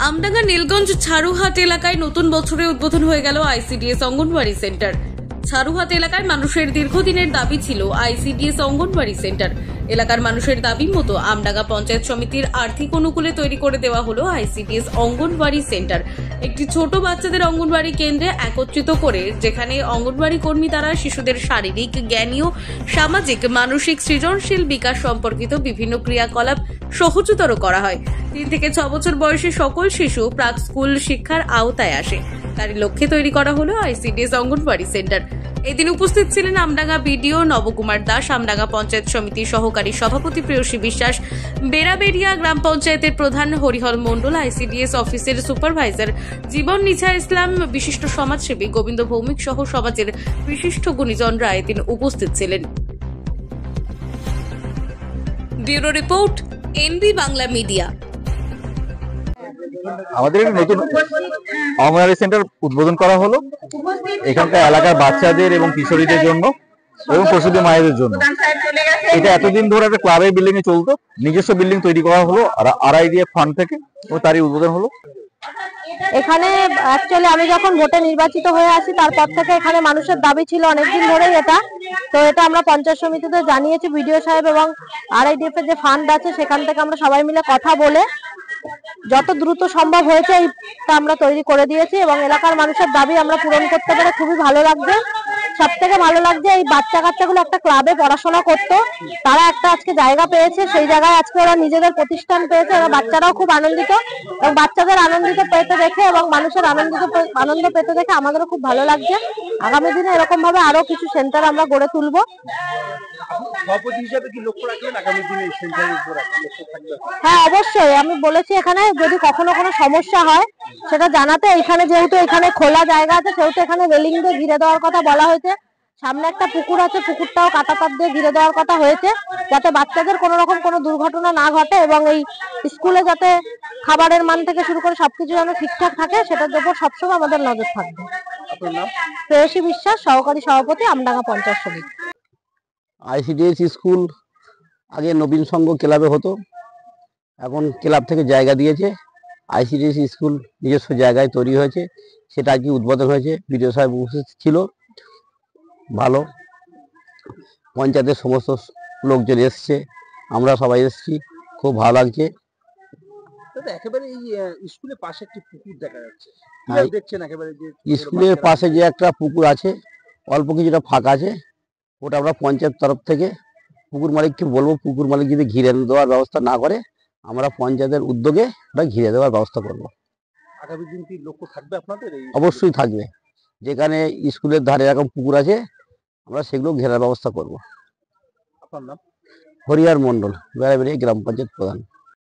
আমডাঙ্গা নীলগঞ্জ ছাড়ুহাট এলাকায় নতুন বছরে উদ্বোধন হয়ে গেল আইসিডিএস অঙ্গনওয়াড়ি সেন্টার। ছাড়ুহাট এলাকার মানুষের দীর্ঘদিনের দাবি ছিল আইসিডিএস অঙ্গনওয়াড়ি সেন্টার। এলাকার মানুষের দাবি মতো আমডাঙ্গা পঞ্চায়েত সমিতির আর্থিক অনুকূলে তৈরি করে দেওয়া হলো আইসিডিএস অঙ্গনওয়াড়ি সেন্টার। একটি ছোট বাচ্চাদের অঙ্গনওয়াড়ি কেন্দ্রে একত্রিত করে, যেখানে অঙ্গনওয়াড়ি কর্মী দ্বারা শিশুদের শারীরিক, জ্ঞানীয়, সামাজিক, মানসিক, সৃজনশীল বিকাশ সম্পর্কিত বিভিন্ন ক্রিয়াকলাপ সহজতর করা হয়। 3 থেকে 6 বছর বয়সী সকল শিশু প্রাক স্কুল শিক্ষার আওতায় আসে। তারই লক্ষ্যে তৈরি করা হলো আইসিডিএস অঙ্গনওয়াড়ি সেন্টার। এদিন উপস্থিত ছিলেন আমডাঙ্গা বিডিও নবকুমার দাস, আমডাঙ্গা পঞ্চায়েত সমিতির সহকারী সভাপতি প্রেয়সী বিশ্বাস, বেড়াবেড়িয়া গ্রাম পঞ্চায়েতের প্রধান হরিহর মণ্ডল, আইসিডিএস অফিসের সুপারভাইজার জীবন নিছা ইসলাম, বিশিষ্ট সমাজসেবী গোবিন্দ ভৌমিক সহ সমাজের বিশিষ্ট গুণীজনরা এদিন উপস্থিত ছিলেন। Bureau report, NB Bangla media. আমাদের নতুন অঙ্গনওয়াড়ি সেন্টার উদ্বোধন করা হলো এখানকার এলাকার বাচ্চাদের এবং কিশোরীদের জন্য এবং প্রসূতি মায়েদের জন্য। এটা এতদিন ধরে একটা ক্লাবের বিল্ডিং এ চলতো, নিজস্ব বিল্ডিং তৈরি করা হলো RIDF ফান্ড থেকে, ও তারই উদ্বোধন হলো। এখানে অ্যাকচুয়ালি আমি যখন ভোটে নির্বাচিত হয়ে আসি তারপর থেকে এখানে মানুষের দাবি ছিল অনেকদিন ধরেই এটা। তো এটা আমরা পঞ্চায়েত সমিতিতে জানিয়েছি, বিডিও সাহেব এবং RIDF এর যে ফান্ড আছে সেখান থেকে আমরা সবাই মিলে কথা বলে যত দ্রুত সম্ভব হয়েছে এটা আমরা তৈরি করে দিয়েছি এবং এলাকার মানুষের দাবি আমরা পূরণ করতে পেরে খুবই ভালো লাগছে। সব থেকে ভালো লাগছে এই বাচ্চা কাচ্চাগুলো একটা ক্লাবে পড়াশোনা করতো, তারা একটা আজকে জায়গা পেয়েছে, সেই জায়গায় আজকে ওরা নিজেদের প্রতিষ্ঠান পেয়েছে। ওরা বাচ্চারাও খুব আনন্দিত এবং বাচ্চাদের আনন্দিত পেতে দেখে এবং মানুষের আনন্দ পেতে দেখে আমাদেরও খুব ভালো লাগছে। আগামী দিনে এরকম ভাবে আরো কিছু সেন্টার আমরা গড়ে তুলবো। হ্যাঁ, অবশ্যই আমি বলেছি এখানে যদি কখনো কোনো সমস্যা হয় সেটা জানাতে। এখানে যেহেতু এখানে খোলা জায়গা আছে সেহেতু এখানে রেলিং দিয়ে ঘিরে দেওয়ার কথা বলা হয়েছে। সামনে একটা পুকুর আছে, পুকুরটাও কাটা তার দিয়ে ঘিরে দেওয়ার কথা হয়েছে, যাতে বাচ্চাদের কোনো রকম কোনো দুর্ঘটনা না ঘটে এবং এই স্কুলে যাতে খাবারের মান থেকে শুরু করে সবকিছু যেন ঠিকঠাক থাকে সেটার উপর সবসময় আমাদের নজর থাকবে। প্রেয়সী বিশ্বাস, সহকারী সভাপতি, আমডাঙ্গা পঞ্চায়েত সমিতি। আইসিডিএস স্কুল আগে নবীন সংঘ ক্লাবে হতো, এখন ক্লাব থেকে জায়গা দিয়েছে। আইসিডিএস স্কুল নিজস্ব জায়গায় তৈরি হয়েছে, সেটা আজকে উদ্বোধন হয়েছে। বিডিও সাহেব উপস্থিত ছিল, ভালো পঞ্চায়েতের সমস্ত লোকজন এসছে, আমরা সবাই এসছি, খুব ভালো লাগছে। একেবারে এই স্কুলের পাশে একটি পুকুর দেখা যাচ্ছে, দেখছেন একেবারে স্কুলের পাশে যে একটা পুকুর আছে, অল্প কিছুটা ফাঁকা আছে, ওটা আমরা পঞ্চায়েত তরফ থেকে পুকুর মালিককে বলবো, পুকুর মালিক যদি ঘিরে দেওয়ার ব্যবস্থা না করে আমরা পঞ্চায়েতের উদ্যোগে ওটা ঘিরে দেওয়ার ব্যবস্থা করব। আগামী দিন কি লক্ষ্য থাকবে আপনাদের? অবশ্যই থাকবে, যেখানে স্কুলের ধারে এরকম পুকুর আছে আমরা সেগুলো ঘেরার ব্যবস্থা করব। আপনার নাম? হরিহর মণ্ডল, বেড়াবেড়িয়া গ্রাম পঞ্চায়েত প্রধান।